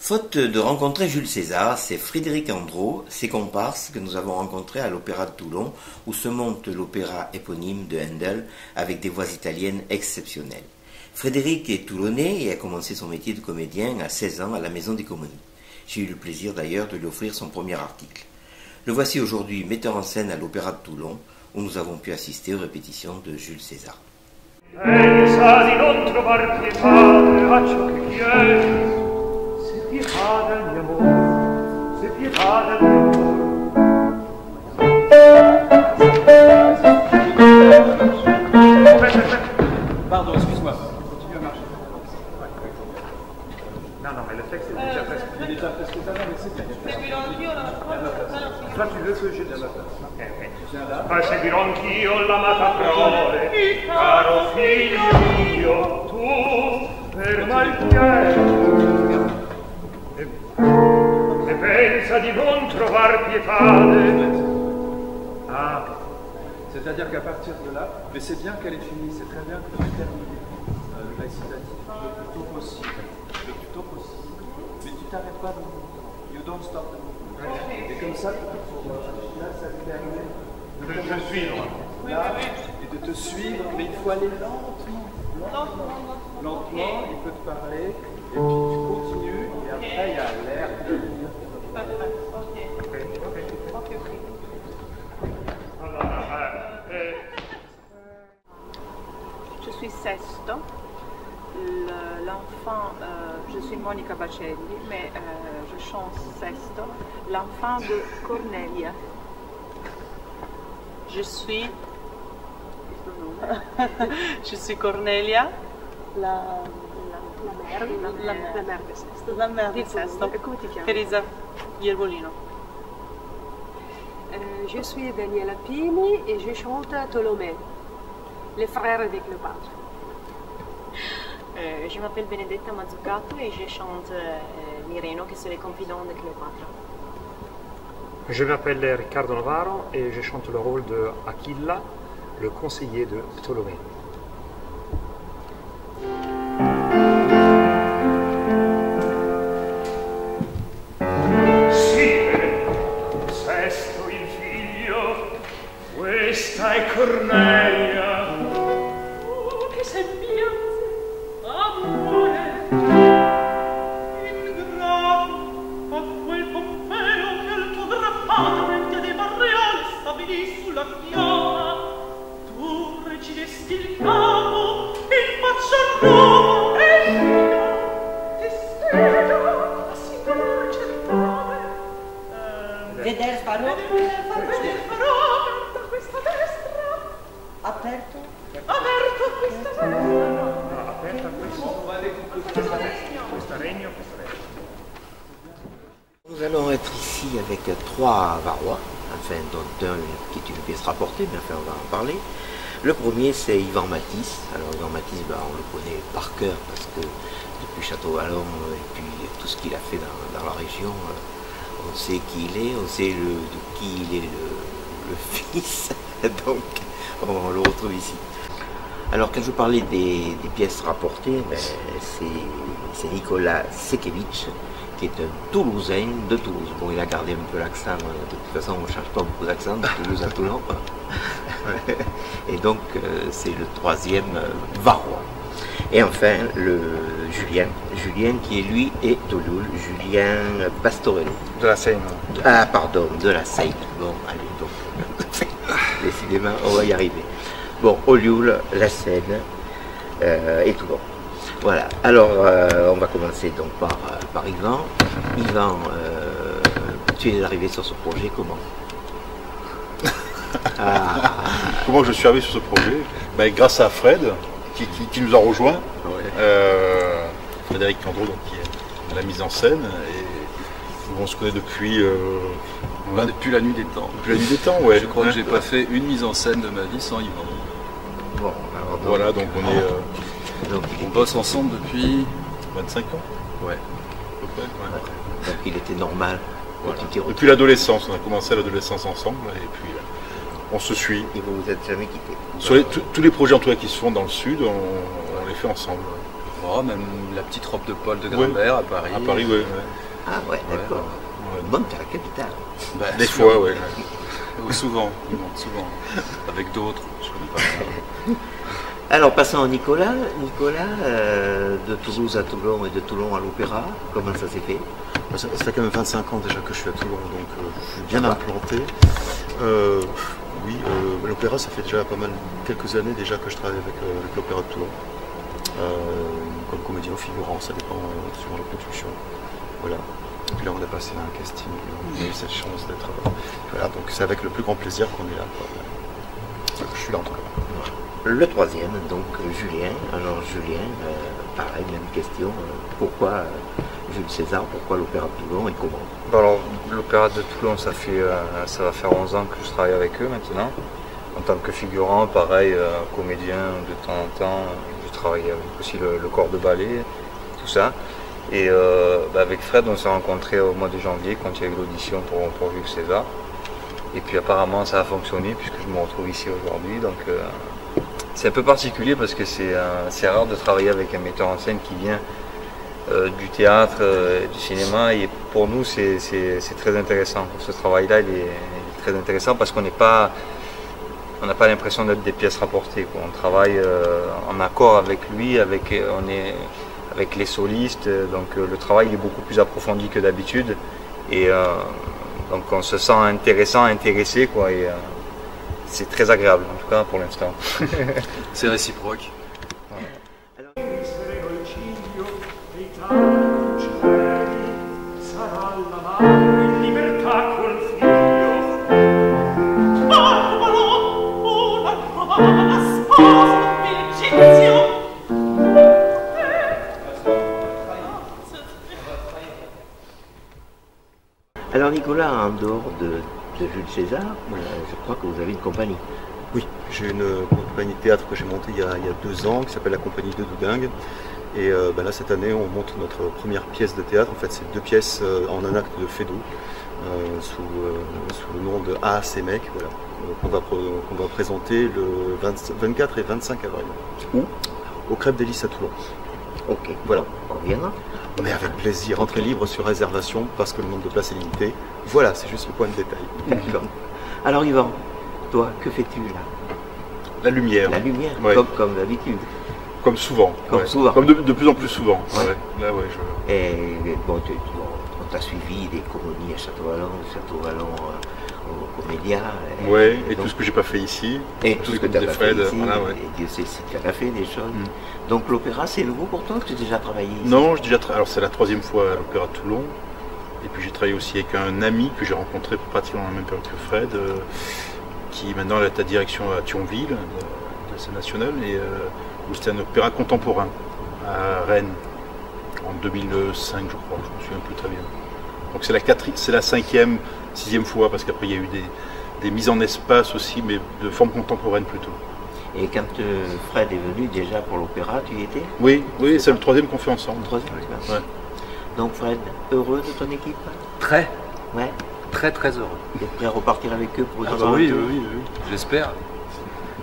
Faute de rencontrer Jules César, c'est Frédéric Andro, ses comparses, que nous avons rencontrés à l'Opéra de Toulon, où se monte l'opéra éponyme de Handel avec des voix italiennes exceptionnelles. Frédéric est toulonnais et a commencé son métier de comédien à 16 ans à la Maison des Comonies. J'ai eu le plaisir d'ailleurs de lui offrir son premier article. Le voici aujourd'hui metteur en scène à l'Opéra de Toulon, où nous avons pu assister aux répétitions de Jules César. Pensa di non trovar pietà a ciò che chiedi, se pietà del mio amore, se pietà del mio amore. Pardon, excuse-moi. Continue à marcher. Non, mais le texte est déjà presque fini. Il est déjà presque ça, mais c'est bien. Toi, tu veux que je te la place? Ok. Ma seguirò anch'io l'amata prole, caro figlio mio, tu per mal piacere. E pensa di non trovar pietà. Ah, c'est-à-dire qu'à partir de là, mais c'est bien qu'elle est finie, c'est très bien que tu aies terminé le récitatif le plus tôt possible. Le plus tôt possible. Mais tu t'arrêtes pas de you don't stop the movement. Et comme ça, là, ça te permet de suivre. Là, et de te suivre, mais il faut aller lentement. Lentement, il peut te parler, et puis tu continues, et après il y a l'air de venir. Je suis Sesto, l'enfant, je suis Monica Bacelli, mais je chante Sesto, l'enfant de Cornelia. Je suis Cornelia, la mère di Sesto. Et comment tu te Teresa Iervolino. Je suis Daniela Pini et je chante Tolomé, les frères de Cléopâtre. Je m'appelle Benedetta Mazzucato et je chante Mireno, qui sont les confidents de Cléopâtre. Je m'appelle Riccardo Novaro et je chante le rôle de Aquilla, le conseiller de Ptolémée. Sesto il figlio, questa è Cornelia. Oh, che sembianze, amore, ingrato a quel Pompeo che il tuo drappato mente dei barriali stabilì sulla fiora. Tu reggiresti il capo in faccia a Roma e io ti sfido a singolar certame. Vedere farò da questa destra, aperto. aperto a questa destra. Aperta questo regno. Nous allons être ici avec trois varois, enfin dont un qui est une pièce rapportée, mais enfin on va en parler. Le premier c'est Yvan Matisse. Alors Yvan Matisse, on le connaît par cœur parce que depuis Château-Vallon et puis tout ce qu'il a fait dans la région, on sait qui il est, on sait de qui il est le fils, donc on le retrouve ici. Alors quand je parlais des pièces rapportées, c'est Nicolas Sekevitch, qui est un Toulousain de Toulouse. Bon, il a gardé un peu l'accent, de toute façon on ne change pas beaucoup d'accent de Toulouse à Toulon. Et donc c'est le troisième varois. Et enfin le Julien qui est lui est Toulouse, Julien Pastorello. De la Seine. Ah pardon, de la Seine. Bon, allez donc, décidément on va y arriver. Bon, Olioul, la Seine et Toulon. Voilà, alors on va commencer donc par Yvan. Yvan, tu es arrivé sur ce projet comment? Comment je suis arrivé sur ce projet? Grâce à Fred, qui nous a rejoint. Ouais. Frédéric Andro, donc, qui est à la mise en scène. Et on se connaît depuis... depuis la nuit des temps. Depuis la nuit des temps, ouais. Je crois que j'ai pas fait une mise en scène de ma vie sans Yvan. Bon, alors voilà, donc on bosse ensemble depuis 25 ans. Ouais. À peu près, ouais. Donc il était normal. Voilà. Depuis l'adolescence, on a commencé à l'adolescence ensemble et puis on se suit. Et vous vous êtes jamais quittés. Sur tous les projets en tout cas qui se font dans le sud, on les fait ensemble. Oh, même la petite robe de Paul de Grimbert à Paris. À Paris, oui. Ouais. Ah ouais, d'accord. Ouais. Bonne terre capitale. Bah, des fois, oui. Souvent, souvent. Avec d'autres, je connais pas ça. Alors passons à Nicolas. Nicolas, de Toulouse à Toulon et de Toulon à l'Opéra, comment ça s'est fait? Ça fait quand même 25 ans déjà que je suis à Toulon, donc je suis bien implanté. Oui, l'Opéra, ça fait déjà quelques années déjà que je travaille avec l'Opéra de Toulon. Comme comédien figurant, ça dépend suivant la production. Voilà. Donc là, on a passé un casting, on a eu cette chance d'être. Voilà, donc c'est avec le plus grand plaisir qu'on est là. Je suis là en tout cas. Le troisième, donc Julien. Alors Julien, pareil, même question. Pourquoi Jules César, pourquoi l'Opéra de Toulon et comment? Alors l'Opéra de Toulon, ça va faire 11 ans que je travaille avec eux maintenant. En tant que figurant, pareil, comédien de temps en temps. Je travaille avec aussi le corps de ballet, tout ça. Et avec Fred, on s'est rencontrés au mois de janvier quand il y a eu l'audition pour Jules César. Et puis apparemment ça a fonctionné puisque je me retrouve ici aujourd'hui. Donc c'est un peu particulier parce que c'est rare de travailler avec un metteur en scène qui vient du théâtre, du cinéma. Et pour nous c'est très intéressant. Ce travail-là il est très intéressant parce qu'on n'a pas l'impression d'être des pièces rapportées, quoi. On travaille en accord avec lui, avec les solistes, donc le travail est beaucoup plus approfondi que d'habitude et donc on se sent intéressé, quoi, et c'est très agréable en tout cas pour l'instant. C'est réciproque. Alors Nicolas, en dehors de Jules César, je crois que vous avez une compagnie. Oui, j'ai une compagnie de théâtre que j'ai montée il y a 2 ans, qui s'appelle la Compagnie de Doudingue. Et là, cette année, on monte notre première pièce de théâtre. En fait, c'est 2 pièces en un acte de Feydeau, sous le nom de Ah, c'est mec, voilà, qu'on va présenter le 24 et 25 avril. Où? Au Crêpes des Lys à Toulon. Ok, voilà. On viendra. Mais avec plaisir, entrée libre sur réservation parce que le nombre de places est limité. Voilà, c'est juste le point de détail. D'accord. Alors Yvan, toi, que fais-tu là? La lumière. La lumière, ouais. Comme d'habitude. Comme souvent. Comme ouais. souvent. Comme de plus en plus souvent. Ouais. Ouais. Là, ouais, Et bon, on t'a suivi des colonies à Château-Vallon au Comédia. Ouais, et tout ce que j'ai pas fait ici. Et tout ce que tu as fait ici. Voilà, ouais. Et Dieu sait si tu as fait des choses. Donc l'opéra, c'est nouveau pour toi, que tu as déjà travaillé ici? Non, alors c'est la 3e fois à l'Opéra de Toulon. Et puis j'ai travaillé aussi avec un ami que j'ai rencontré pratiquement à la même période que Fred, qui maintenant est à ta direction à Thionville, de la scène nationale, et où c'était un opéra contemporain à Rennes, en 2005 je crois, je me souviens plus très bien. Donc c'est la 5e, 6e fois, parce qu'après il y a eu des mises en espace aussi, mais de forme contemporaine plutôt. Et quand Fred est venu déjà pour l'opéra, tu y étais? Oui, c'est le 3e qu'on fait ensemble. Le 3e, ouais. Donc Fred, heureux de ton équipe? Très. Ouais. Très très heureux. Tu es prêt à repartir avec eux pour une autre oui, aventure? oui, j'espère.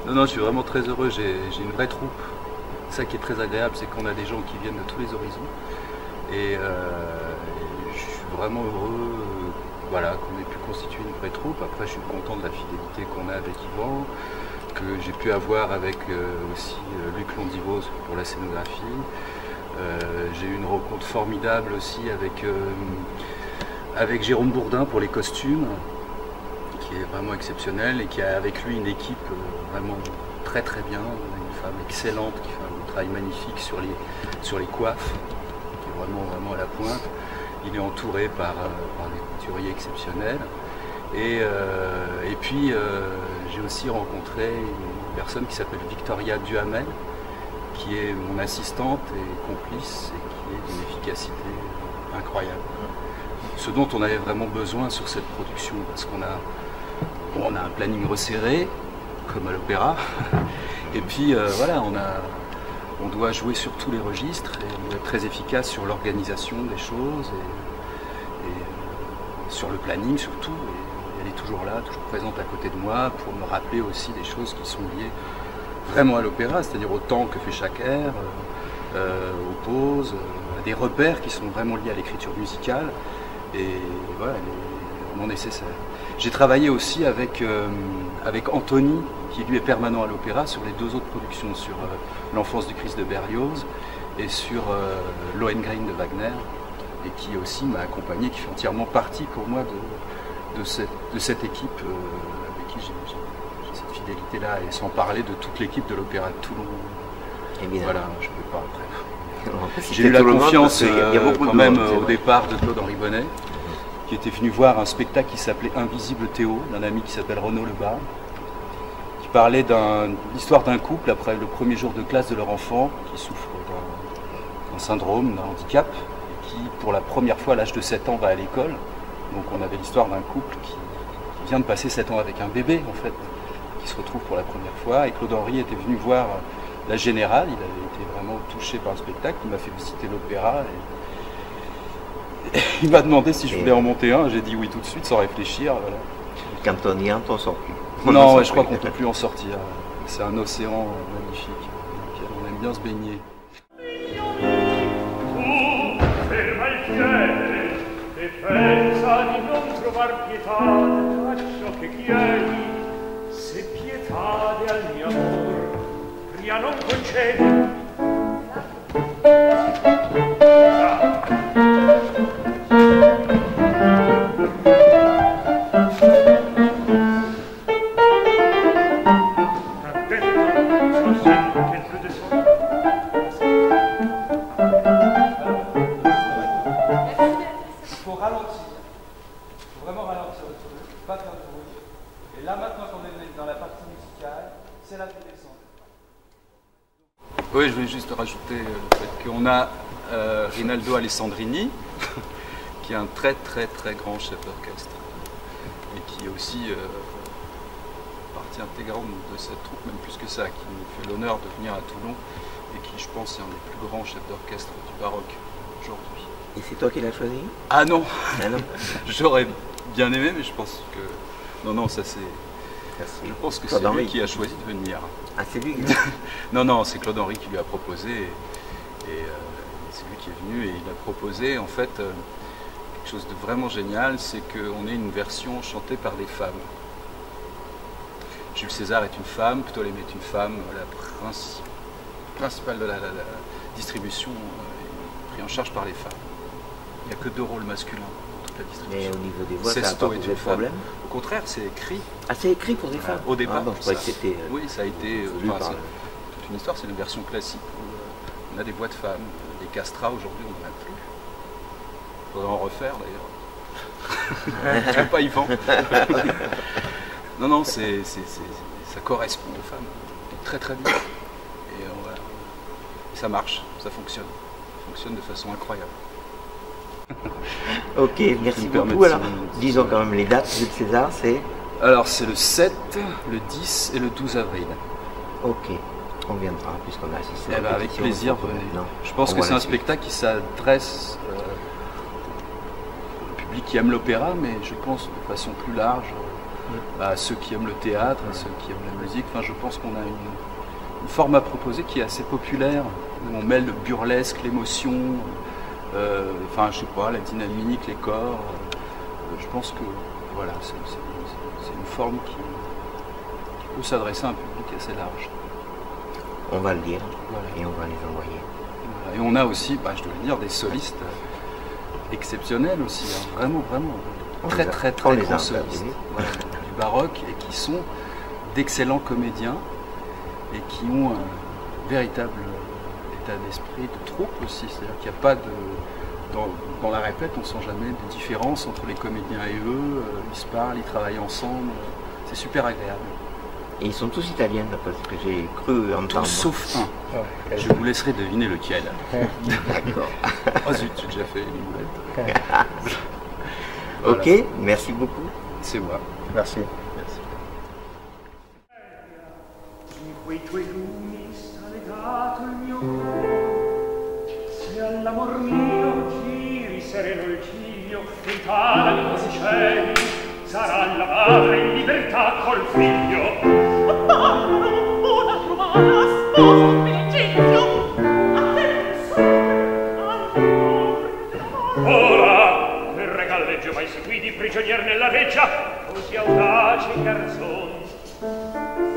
Non, je suis vraiment très heureux, j'ai une vraie troupe. Ça qui est très agréable, c'est qu'on a des gens qui viennent de tous les horizons. Et je suis vraiment heureux voilà, qu'on ait pu constituer une vraie troupe. Après, je suis content de la fidélité qu'on a avec Yvan, que j'ai pu avoir avec aussi Luc Londivos pour la scénographie. J'ai eu une rencontre formidable aussi avec Jérôme Bourdin pour les costumes, qui est vraiment exceptionnel et qui a avec lui une équipe vraiment très très bien, une femme excellente qui fait un travail magnifique sur les coiffes, qui est vraiment à la pointe. Il est entouré par des couturiers exceptionnels. Et puis j'ai aussi rencontré une personne qui s'appelle Victoria Duhamel, qui est mon assistante et complice et qui est d'une efficacité incroyable. Ce dont on avait vraiment besoin sur cette production, parce qu'on a un planning resserré, comme à l'opéra, et puis voilà, on doit jouer sur tous les registres et on doit être très efficace sur l'organisation des choses et sur le planning surtout. Et elle est toujours là, toujours présente à côté de moi pour me rappeler aussi des choses qui sont liées vraiment à l'opéra, c'est-à-dire au temps que fait chaque air, aux pauses, à des repères qui sont vraiment liés à l'écriture musicale. Et voilà, les moments nécessaires. J'ai travaillé aussi avec Anthony, qui lui est permanent à l'opéra, sur les 2 autres productions, sur L'Enfance du Christ de Berlioz et sur Lohengrin de Wagner, et qui aussi m'a accompagné, qui fait entièrement partie pour moi de cette équipe avec qui j'ai cette fidélité-là, et sans parler de toute l'équipe de l'Opéra de Toulon. Évidemment. Voilà, je ne peux pas après. J'ai eu la confiance quand même au départ de Claude-Henri Bonnet, qui était venu voir un spectacle qui s'appelait Invisible Théo, d'un ami qui s'appelle Renaud Lebas, qui parlait de l'histoire d'un couple après le premier jour de classe de leur enfant, qui souffre d'un syndrome, d'un handicap, et qui pour la première fois à l'âge de 7 ans va à l'école. Donc on avait l'histoire d'un couple qui vient de passer 7 ans avec un bébé en fait, qui se retrouve pour la première fois, et Claude-Henri était venu voir la Générale, il avait été vraiment touché par le spectacle, il m'a fait visiter l'opéra, et il m'a demandé si je voulais en monter un, j'ai dit oui tout de suite sans réfléchir. Voilà. Quand on y entre, on sort plus. Non, ouais, je crois qu'on ne peut plus en sortir, c'est un océan magnifique, on aime bien se baigner. Pensa di non trovar pietà a ciò che chiedi, se pietade al mio amor, pria non concedi. Oui, je voulais juste rajouter le fait qu'on a Rinaldo Alessandrini, qui est un très très très grand chef d'orchestre, et qui est aussi partie intégrante de cette troupe, même plus que ça, qui nous fait l'honneur de venir à Toulon, et qui, je pense, est un des plus grands chefs d'orchestre du baroque aujourd'hui. Et c'est toi qui l'as choisi? Ah non, ah non. J'aurais bien aimé, mais je pense que... Non, non, ça c'est... Je pense que c'est lui qui a choisi de venir. Ah, c'est lui? Non, non, c'est Claude-Henri qui lui a proposé. Et c'est lui qui est venu et il a proposé, en fait, quelque chose de vraiment génial, c'est qu'on ait une version chantée par des femmes. Jules César est une femme, Ptolémée est une femme, la principale de la distribution est prise en charge par les femmes. Il n'y a que 2 rôles masculins dans toute la distribution. Mais au niveau des voix, ça n'a Sesto pas est posé une de problème? Au contraire, c'est écrit. Ah, c'est écrit pour des femmes? Au départ. Ah, bon, je croyais que c'était... oui, ça a été... c'est toute une histoire, c'est une version classique où on a des voix de femmes, des castrats, aujourd'hui on n'en a plus. Il faudrait en refaire d'ailleurs. Tu veux pas, Yvan? Non, non, ça correspond aux femmes très très bien. Et ça marche, ça fonctionne. Ça fonctionne de façon incroyable. Ok, merci beaucoup. Alors, disons quand même les dates de César, c'est... Alors, c'est le 7, le 10 et le 12 avril. Ok, on viendra puisqu'on a assisté. Eh ben, avec plaisir, venez. Je pense que c'est un spectacle qui s'adresse au public qui aime l'opéra, mais je pense de façon plus large à ceux qui aiment le théâtre, à ceux qui aiment la musique. Enfin, je pense qu'on a une forme à proposer qui est assez populaire, où on mêle le burlesque, l'émotion, enfin, je sais pas, la dynamique, les corps. Je pense que voilà, c'est une forme qui peut s'adresser à un public assez large. On va le dire, voilà. Et on va les envoyer. Voilà. Et on a aussi, je dois le dire, des solistes exceptionnels aussi, hein. Vraiment, vraiment, très grands solistes du baroque, et qui sont d'excellents comédiens et qui ont un véritable état d'esprit de troupe aussi, c'est-à-dire qu'il n'y a pas de... Dans la répète, on ne sent jamais de différence entre les comédiens et eux, ils se parlent, ils travaillent ensemble, c'est super agréable. Et ils sont tous italiens, d'après ce que j'ai cru entendre. Tous sauf un. Ouais. Je vous laisserai deviner lequel. D'accord. Oh zut, j'ai déjà fait une boulette. Voilà. Ok, merci beaucoup. C'est moi. Merci. In quei tuoi lumi sta legato il mio cuore, se all'amor mio giri sereno il ciglio, l'Italia di quasi cieli sarà la madre in libertà col figlio. Una romana sposa un Virgilio, a te reggio mai seguiti prigionier nella reggia, così audaci garzoni.